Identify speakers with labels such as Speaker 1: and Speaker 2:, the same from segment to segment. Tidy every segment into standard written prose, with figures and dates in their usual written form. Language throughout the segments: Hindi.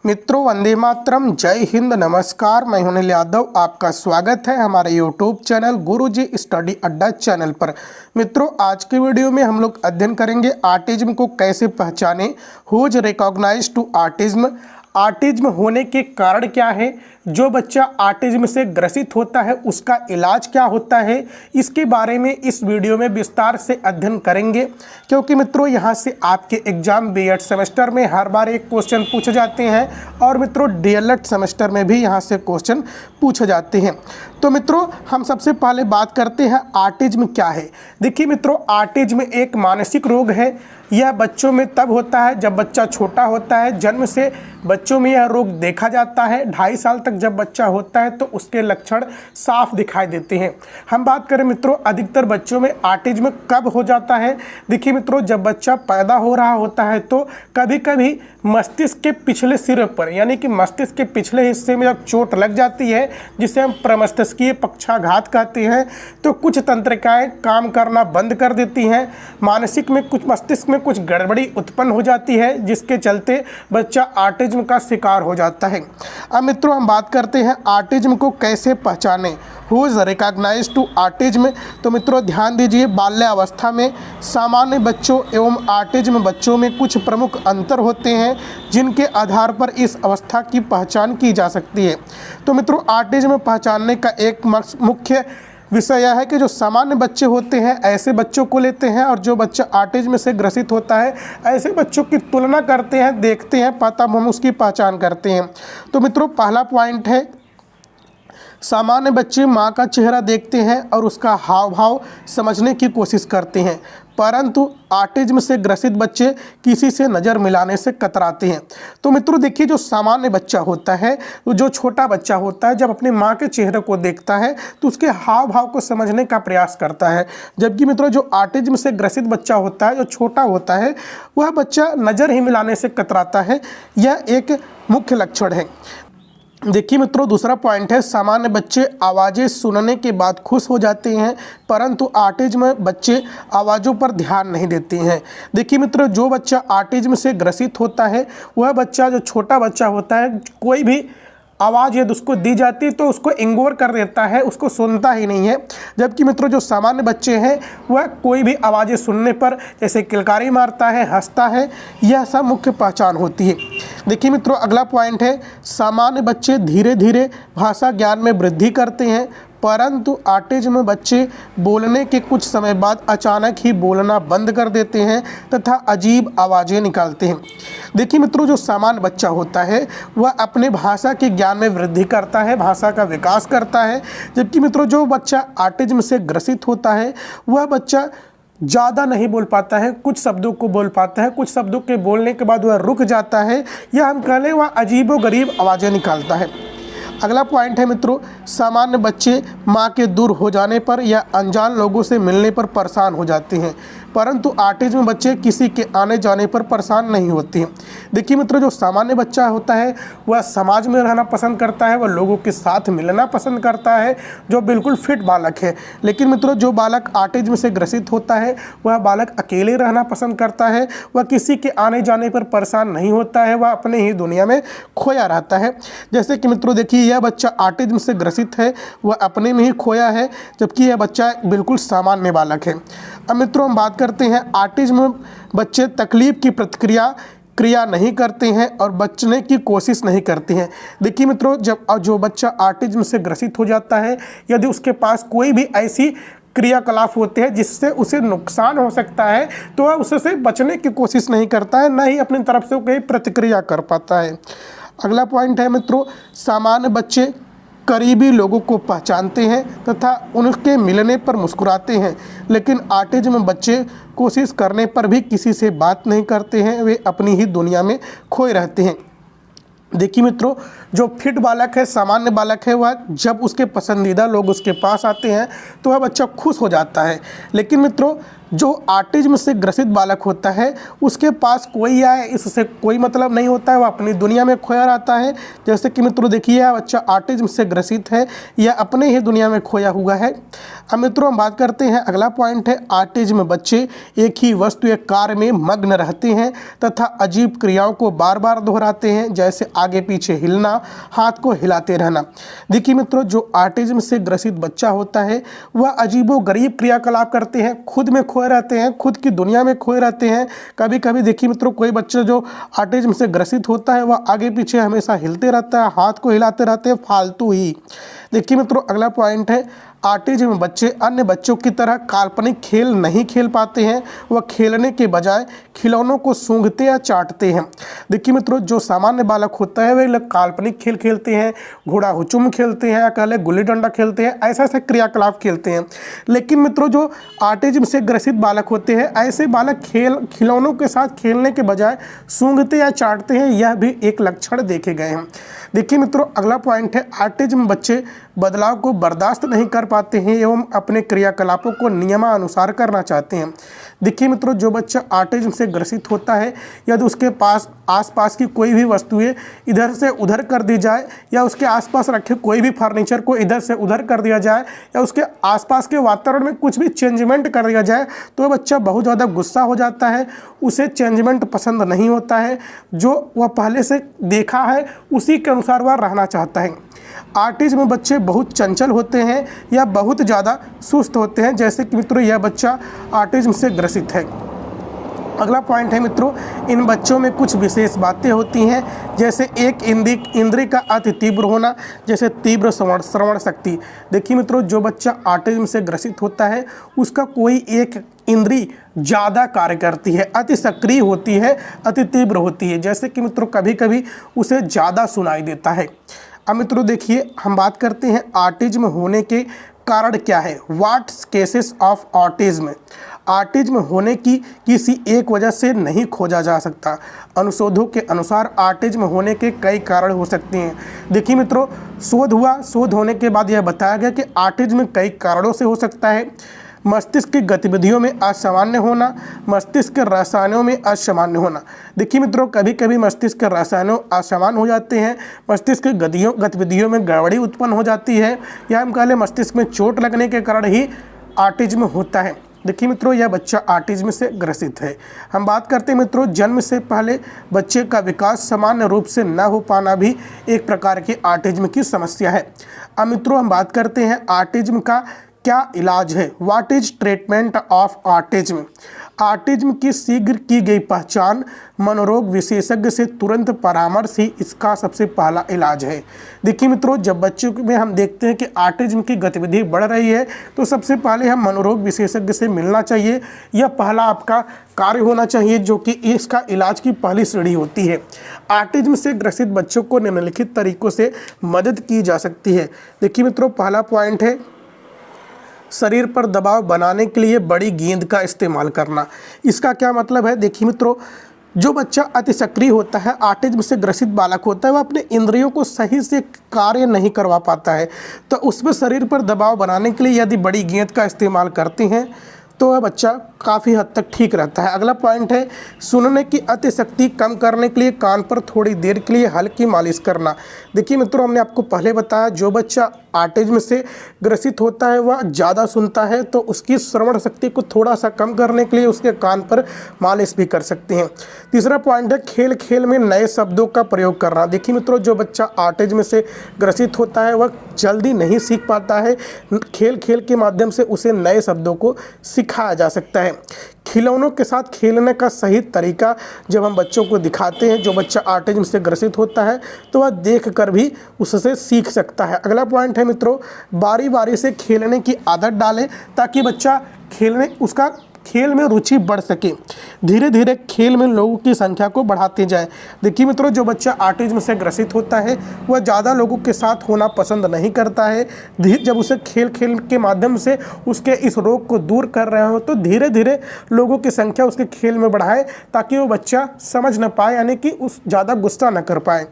Speaker 1: मित्रों, वंदे मातरम, जय हिंद, नमस्कार। मैं हूं अनिल यादव। आपका स्वागत है हमारे यूट्यूब चैनल गुरुजी स्टडी अड्डा चैनल पर। मित्रों, आज के वीडियो में हम लोग अध्ययन करेंगे ऑटिज्म को कैसे पहचानें, who is recognised to autism, autism होने के कारण क्या है, जो बच्चा ऑटिज्म से ग्रसित होता है उसका इलाज क्या होता है, इसके बारे में इस वीडियो में विस्तार से अध्ययन करेंगे। क्योंकि मित्रों, यहाँ से आपके एग्जाम बीएड सेमेस्टर में हर बार एक क्वेश्चन पूछे जाते हैं और मित्रों डीएलएड सेमेस्टर में भी यहाँ से क्वेश्चन पूछे जाते हैं। तो मित्रों, हम सबसे पहले बात करते हैं ऑटिज्म क्या है। देखिए मित्रों, ऑटिज्म एक मानसिक रोग है। यह बच्चों में तब होता है जब बच्चा छोटा होता है। जन्म से बच्चों में यह रोग देखा जाता है। 2.5 साल तक जब बच्चा होता है तो उसके लक्षण साफ दिखाई देते हैं। हम बात करें मित्रों, अधिकतर बच्चों में ऑटिज्म कब हो जाता है। देखिए मित्रों, जब बच्चा पैदा हो रहा होता है तो कभी कभी मस्तिष्क के पिछले सिरे पर, यानी कि मस्तिष्क के पिछले हिस्से में जब चोट लग जाती है, जिसे हम प्रमस्तिष्कीय पक्षाघात कहते हैं, तो कुछ तंत्रिकाएं काम करना बंद कर देती हैं। मानसिक में कुछ, मस्तिष्क में कुछ गड़बड़ी उत्पन्न हो जाती है, जिसके चलते बच्चा ऑटिज्म का शिकार हो जाता है। अब मित्रों, हम बात करते हैं ऑटिज्म को कैसे पहचानें, who is recognised to autism. तो मित्रों ध्यान दीजिए, बाल्यावस्था में सामान्य बच्चों एवं ऑटिज्म बच्चों में कुछ प्रमुख अंतर होते हैं जिनके आधार पर इस अवस्था की पहचान की जा सकती है। तो मित्रों, ऑटिज्म पहचानने का एक मुख्य विषय यह है कि जो सामान्य बच्चे होते हैं ऐसे बच्चों को लेते हैं और जो बच्चा ऑटिज्म से ग्रसित होता है ऐसे बच्चों की तुलना करते हैं, देखते हैं, तब हम उसकी पहचान करते हैं। तो मित्रों, पहला पॉइंट है, सामान्य बच्चे माँ का चेहरा देखते हैं और उसका हाव भाव समझने की कोशिश करते हैं, परंतु ऑटिज्म से ग्रसित बच्चे किसी से नज़र मिलाने से कतराते हैं। तो मित्रों देखिए, जो सामान्य बच्चा होता है, जो छोटा बच्चा होता है, जब अपने माँ के चेहरे को देखता है तो उसके हाव भाव को समझने का प्रयास करता है। जबकि मित्रों, जो ऑटिज्म से ग्रसित बच्चा होता है, जो छोटा होता है, वह बच्चा नज़र ही मिलाने से कतराता है। यह एक मुख्य लक्षण है। देखिए मित्रों, दूसरा पॉइंट है, सामान्य बच्चे आवाज़ें सुनने के बाद खुश हो जाते हैं, परंतु ऑटिज्म बच्चे आवाज़ों पर ध्यान नहीं देते हैं। देखिए मित्रों, जो बच्चा ऑटिज्म से ग्रसित होता है, वह बच्चा, जो छोटा बच्चा होता है, कोई भी आवाज़ यदि उसको दी जाती है तो उसको इग्नोर कर देता है, उसको सुनता ही नहीं है। जबकि मित्रों, जो सामान्य बच्चे हैं वह कोई भी आवाज़ें सुनने पर जैसे किलकारी मारता है, हंसता है, यह सब मुख्य पहचान होती है। देखिए मित्रों, अगला पॉइंट है, सामान्य बच्चे धीरे धीरे भाषा ज्ञान में वृद्धि करते हैं, परंतु ऑटिज्म बच्चे बोलने के कुछ समय बाद अचानक ही बोलना बंद कर देते हैं तथा अजीब आवाज़ें निकालते हैं। देखिए मित्रों, जो सामान्य बच्चा होता है वह अपने भाषा के ज्ञान में वृद्धि करता है, भाषा का विकास करता है। जबकि मित्रों, जो बच्चा ऑटिज्म से ग्रसित होता है वह बच्चा ज़्यादा नहीं बोल पाता है, कुछ शब्दों को बोल पाता है, कुछ शब्दों के बोलने के बाद वह रुक जाता है, या हम कह लें वह अजीबोगरीब आवाज़ें निकालता है। अगला पॉइंट है मित्रों, सामान्य बच्चे माँ के दूर हो जाने पर या अनजान लोगों से मिलने पर परेशान हो जाते हैं, परंतु ऑटिज्म बच्चे किसी के आने जाने पर परेशान नहीं होते हैं। देखिए मित्रों, जो सामान्य बच्चा होता है वह समाज में रहना पसंद करता है, वह लोगों के साथ मिलना पसंद करता है, जो बिल्कुल फिट बालक है। लेकिन मित्रों, जो बालक ऑटिज्म से ग्रसित होता है वह बालक अकेले रहना पसंद करता है, वह किसी के आने जाने पर परेशान नहीं होता है, वह अपने ही दुनिया में खोया रहता है। जैसे कि मित्रों देखिए, यह बच्चा ऑटिज्म से ग्रसित है, वह अपने में ही खोया है, जबकि यह बच्चा बिल्कुल सामान्य बालक है। अब मित्रों, हम बात करते हैं, ऑटिज्म बच्चे तकलीफ की क्रिया नहीं करते हैं और बचने की कोशिश नहीं करते हैं। देखिए मित्रों, जब जो बच्चा ऑटिज्म से ग्रसित हो जाता है, यदि उसके पास कोई भी ऐसी क्रियाकलाप होते हैं जिससे उसे नुकसान हो सकता है, तो वह उससे बचने की कोशिश नहीं करता है, न ही अपनी तरफ से कोई प्रतिक्रिया कर पाता है। अगला पॉइंट है मित्रों, सामान्य बच्चे करीबी लोगों को पहचानते हैं तथा उनके मिलने पर मुस्कुराते हैं, लेकिन ऑटिज्म बच्चे कोशिश करने पर भी किसी से बात नहीं करते हैं, वे अपनी ही दुनिया में खोए रहते हैं। देखिए मित्रों, जो फिट बालक है, सामान्य बालक है, वह जब उसके पसंदीदा लोग उसके पास आते हैं तो वह बच्चा खुश हो जाता है। लेकिन मित्रों, जो ऑटिज्म से ग्रसित बालक होता है उसके पास कोई आए इससे कोई मतलब नहीं होता है, वह अपनी दुनिया में खोया रहता है। जैसे कि मित्रों देखिए यह बच्चा ऑटिज्म से ग्रसित है, यह अपने ही दुनिया में खोया हुआ है। अब मित्रों हम बात करते हैं, अगला पॉइंट है ऑटिज्म बच्चे एक ही वस्तु या कार्य में मग्न रहते हैं तथा अजीब क्रियाओं को बार बार दोहराते हैं, जैसे आगे पीछे हिलना, हाथ को हिलाते रहना। देखिए मित्रों जो ऑटिज्म से ग्रसित बच्चा होता है वह अजीबोगरीब क्रियाकलाप करते हैं, खुद में खोए रहते हैं, खुद की दुनिया में खोए रहते हैं। कभी कभी देखिए मित्रों कोई बच्चा जो ऑटिज्म से ग्रसित होता है वह आगे पीछे हमेशा हिलते रहता है, हाथ को हिलाते रहते हैं फालतू ही। देखिए मित्रों अगला पॉइंट है, ऑटिज्म बच्चे अन्य बच्चों की तरह काल्पनिक खेल नहीं खेल पाते हैं, वह खेलने के बजाय खिलौनों को सूंघते या चाटते हैं। देखिए मित्रों जो सामान्य बालक होता है वे लोग काल्पनिक खेल खेलते हैं, घोड़ा हुचुम खेलते हैं या कह लें गुल्ली डंडा खेलते हैं, ऐसे ऐसे क्रियाकलाप खेलते हैं। लेकिन मित्रों जो ऑटिज्म से ग्रसित बालक होते हैं ऐसे बालक खिलौनों के साथ खेलने के बजाय सूंघते या चाटते हैं, यह भी एक लक्षण देखे गए हैं। देखिए मित्रों अगला पॉइंट है, ऑटिज्म बच्चे बदलाव को बर्दाश्त नहीं कर पाते हैं एवं अपने क्रियाकलापों को नियमानुसार करना चाहते हैं। देखिए मित्रों जो बच्चा ऑटिज्म से ग्रसित होता है यदि उसके पास आसपास की कोई भी वस्तुएं इधर से उधर कर दी जाए या उसके आसपास रखे कोई भी फर्नीचर को इधर से उधर कर दिया जाए या उसके आसपास के वातावरण में कुछ भी चेंजमेंट कर दिया जाए तो वह बच्चा बहुत ज़्यादा गुस्सा हो जाता है, उसे चेंजमेंट पसंद नहीं होता है, जो वह पहले से देखा है उसी के अनुसार वह रहना चाहता है। ऑटिज्म बच्चे बहुत चंचल होते हैं या बहुत ज़्यादा सुस्त होते हैं, जैसे कि मित्रों यह बच्चा ऑटिज्म से ग्रसित है। अगला पॉइंट है मित्रों, इन बच्चों में कुछ विशेष बातें होती हैं, जैसे एक इंद्रिय का अति तीव्र होना, जैसे तीव्र श्रवण शक्ति। देखिए मित्रों जो बच्चा ऑटिज्म से ग्रसित होता है उसका कोई एक इंद्रिय ज़्यादा कार्य करती है, अति सक्रिय होती है, अति तीव्र होती है, जैसे कि मित्रों कभी कभी उसे ज़्यादा सुनाई देता है। अब मित्रों देखिए हम बात करते हैं ऑटिज्म होने के कारण क्या है, what cases of autism. Autism होने की किसी एक वजह से नहीं खोजा जा सकता। अनुशोधों के अनुसार ऑटिज्म होने के कई कारण हो सकते हैं। देखिए मित्रों शोध होने के बाद यह बताया गया कि ऑटिज्म कई कारणों से हो सकता है। मस्तिष्क की गतिविधियों में असामान्य होना, मस्तिष्क के रसायनों में असामान्य होना। देखिए मित्रों कभी कभी मस्तिष्क के रसायनों असामान्य हो जाते हैं, मस्तिष्क की गतिविधियों में गड़बड़ी उत्पन्न हो जाती है, या हम कह लें मस्तिष्क में चोट लगने के कारण ही ऑटिज्म होता है। देखिए मित्रों यह बच्चा ऑटिज्म से ग्रसित है। हम बात करते हैं मित्रों जन्म से पहले बच्चे का विकास सामान्य रूप से न हो पाना भी एक प्रकार की ऑटिज्म की समस्या है। अब मित्रों हम बात करते हैं ऑटिज्म का क्या इलाज है, what is treatment of autism. Autism की शीघ्र की गई पहचान मनोरोग विशेषज्ञ से तुरंत परामर्श ही इसका सबसे पहला इलाज है। देखिए मित्रों जब बच्चों में हम देखते हैं कि ऑटिज्म की गतिविधि बढ़ रही है तो सबसे पहले हम मनोरोग विशेषज्ञ से मिलना चाहिए, यह पहला आपका कार्य होना चाहिए जो कि इसका इलाज की पहली श्रेणी होती है। ऑटिज्म से ग्रसित बच्चों को निम्नलिखित तरीकों से मदद की जा सकती है। देखिए मित्रों पहला पॉइंट है शरीर पर दबाव बनाने के लिए बड़ी गेंद का इस्तेमाल करना। इसका क्या मतलब है, देखिए मित्रों जो बच्चा अति सक्रिय होता है, ऑटिज्म से ग्रसित बालक होता है, वह अपने इंद्रियों को सही से कार्य नहीं करवा पाता है, तो उसमें शरीर पर दबाव बनाने के लिए यदि बड़ी गेंद का इस्तेमाल करते हैं तो वह बच्चा काफ़ी हद तक ठीक रहता है। अगला पॉइंट है सुनने की अति शक्ति कम करने के लिए कान पर थोड़ी देर के लिए हल्की मालिश करना। देखिए मित्रों हमने आपको पहले बताया जो बच्चा ऑटिज्म से ग्रसित होता है वह ज़्यादा सुनता है, तो उसकी श्रवण शक्ति को थोड़ा सा कम करने के लिए उसके कान पर मालिश भी कर सकते हैं। तीसरा पॉइंट है खेल खेल में नए शब्दों का प्रयोग करना। देखिए मित्रों जो बच्चा ऑटिज्म से ग्रसित होता है वह जल्दी नहीं सीख पाता है, खेल खेल के माध्यम से उसे नए शब्दों को सिखाया जा सकता है। खिलौनों के साथ खेलने का सही तरीका जब हम बच्चों को दिखाते हैं, जो बच्चा ऑटिज्म से ग्रसित होता है तो वह देखकर भी उससे सीख सकता है। अगला पॉइंट है मित्रों बारी बारी से खेलने की आदत डालें ताकि बच्चा उसका खेल में रुचि बढ़ सके। धीरे धीरे खेल में लोगों की संख्या को बढ़ाते जाएं। देखिए मित्रों जो बच्चा ऑटिज्म से ग्रसित होता है वह ज़्यादा लोगों के साथ होना पसंद नहीं करता है। जब उसे खेल खेल के माध्यम से उसके इस रोग को दूर कर रहे हो तो धीरे धीरे लोगों की संख्या उसके खेल में बढ़ाए ताकि वो बच्चा समझ न पाए, यानी कि उस ज़्यादा गुस्सा न कर पाए।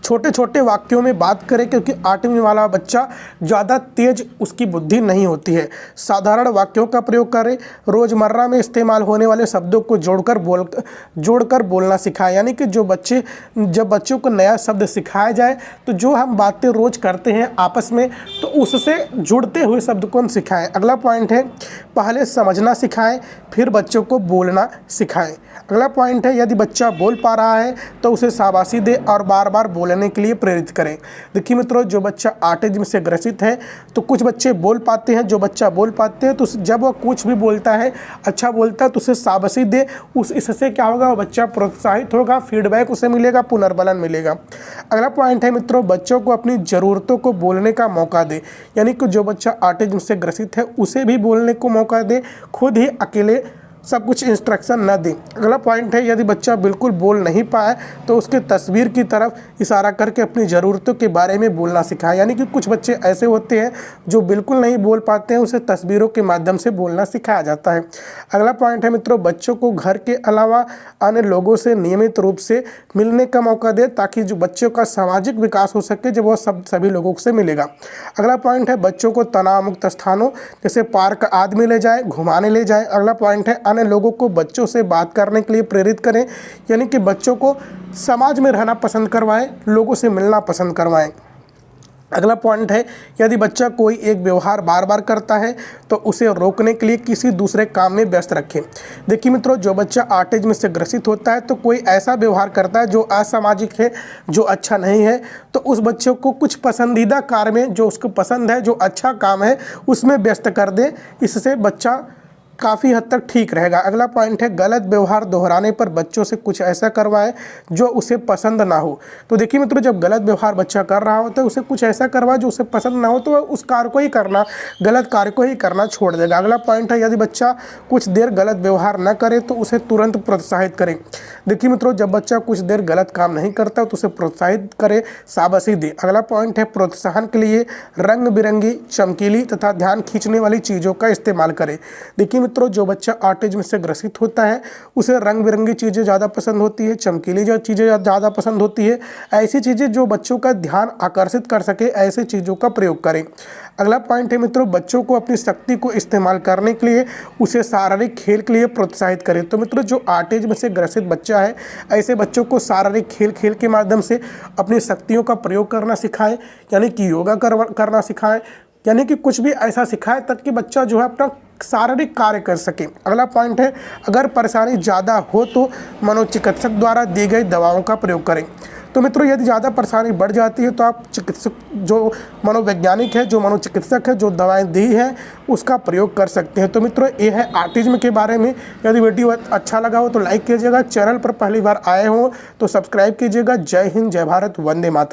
Speaker 1: छोटे छोटे वाक्यों में बात करें, क्योंकि 8वीं वाला बच्चा ज़्यादा तेज उसकी बुद्धि नहीं होती है। साधारण वाक्यों का प्रयोग करें, रोज़मर्रा में इस्तेमाल होने वाले शब्दों को जोड़कर बोलना सिखाएं। यानी कि जब बच्चों को नया शब्द सिखाया जाए तो जो हम बातें रोज़ करते हैं आपस में, तो उससे जुड़ते हुए शब्द को हम सिखाएं। अगला पॉइंट है, पहले समझना सिखाएं फिर बच्चों को बोलना सिखाएं। अगला पॉइंट है, यदि बच्चा बोल पा रहा है तो उसे शाबाशी दें और बार बार बोलने के लिए प्रेरित करें। देखिए मित्रों, जो बच्चा ऑटिज्म से ग्रसित है तो कुछ बच्चे बोल पाते हैं, जो बच्चा बोल पाते हैं तो जब वह कुछ भी बोलता है, अच्छा बोलता है, तो उसे शाबाशी दे। इससे क्या होगा, वो बच्चा प्रोत्साहित होगा, फीडबैक उसे मिलेगा, पुनर्बलन मिलेगा। अगला पॉइंट है मित्रों, बच्चों को अपनी ज़रूरतों को बोलने का मौका दे। यानी कि जो बच्चा ऑटिज्म से ग्रसित है उसे भी बोलने को मौका दे, खुद ही अकेले सब कुछ इंस्ट्रक्शन न दें। अगला पॉइंट है, यदि बच्चा बिल्कुल बोल नहीं पाए तो उसके तस्वीर की तरफ इशारा करके अपनी ज़रूरतों के बारे में बोलना सिखाएं। यानी कि कुछ बच्चे ऐसे होते हैं जो बिल्कुल नहीं बोल पाते हैं, उसे तस्वीरों के माध्यम से बोलना सिखाया जाता है। अगला पॉइंट है मित्रों, बच्चों को घर के अलावा अन्य लोगों से नियमित रूप से मिलने का मौका दे, ताकि जो बच्चों का सामाजिक विकास हो सके, जब वह सभी लोगों से मिलेगा। अगला पॉइंट है, बच्चों को तनाव मुक्त स्थानों जैसे पार्क आदि में ले जाए, घुमाने ले जाए। अगला पॉइंट है, अन्य लोगों को बच्चों से बात करने के लिए प्रेरित करें। यानी कि बच्चों को समाज में रहना पसंद करवाएं, लोगों से मिलना पसंद करवाएं। अगला पॉइंट है, यदि बच्चा कोई एक व्यवहार बार बार करता है तो उसे रोकने के लिए किसी दूसरे काम में व्यस्त रखें। देखिए मित्रों, जो बच्चा ऑटिज्म से ग्रसित होता है तो कोई ऐसा व्यवहार करता है जो असामाजिक है, जो अच्छा नहीं है, तो उस बच्चे को कुछ पसंदीदा कार्य में, जो उसको पसंद है, जो अच्छा काम है, उसमें व्यस्त कर दे। इससे बच्चा काफ़ी हद तक ठीक रहेगा। अगला पॉइंट है, गलत व्यवहार दोहराने पर बच्चों से कुछ ऐसा करवाएं जो उसे पसंद ना हो। तो देखिए मित्रों, जब गलत व्यवहार बच्चा कर रहा होता है, उसे कुछ ऐसा करवाए जो उसे पसंद ना हो, तो वह उस कार्य को ही करना, गलत कार्य को ही करना छोड़ देगा। अगला पॉइंट है, यदि बच्चा कुछ देर गलत व्यवहार न करे तो उसे तुरंत प्रोत्साहित करें। देखिए मित्रों, जब बच्चा कुछ देर गलत काम नहीं करता तो उसे प्रोत्साहित करे, शाबाशी दे। अगला पॉइंट है, प्रोत्साहन के लिए रंग बिरंगी, चमकीली तथा ध्यान खींचने वाली चीज़ों का इस्तेमाल करें। देखिए मित्रों, जो बच्चा ऑटिज्म से ग्रसित होता है उसे रंग बिरंगी चीज़ें ज़्यादा पसंद होती है, चमकीली जो चीज़ें ज़्यादा पसंद होती है। ऐसी चीज़ें जो बच्चों का ध्यान आकर्षित कर सके, ऐसी चीज़ों का प्रयोग करें। अगला पॉइंट है मित्रों, बच्चों को अपनी शक्ति को इस्तेमाल करने के लिए उसे शारीरिक खेल के लिए प्रोत्साहित करें। तो मित्रों, जो ऑटिज्म से ग्रसित बच्चा है, ऐसे बच्चों को शारीरिक खेल के माध्यम से अपनी शक्तियों का प्रयोग करना सिखाएं। यानी कि योगा करना सिखाएं, यानी कि कुछ भी ऐसा सिखाएं ताकि बच्चा जो है अपना शारीरिक कार्य कर सके। अगला पॉइंट है, अगर परेशानी ज़्यादा हो तो मनोचिकित्सक द्वारा दी गई दवाओं का प्रयोग करें। तो मित्रों, यदि ज़्यादा परेशानी बढ़ जाती है तो आप चिकित्सक, जो मनोवैज्ञानिक है, जो मनोचिकित्सक है, जो दवाएं दी हैं, उसका प्रयोग कर सकते हैं। तो मित्रों, ये है ऑटिज्म के बारे में। यदि वीडियो अच्छा लगा हो तो लाइक कीजिएगा, चैनल पर पहली बार आए हो तो सब्सक्राइब कीजिएगा। जय हिंद, जय भारत, वंदे मातरम।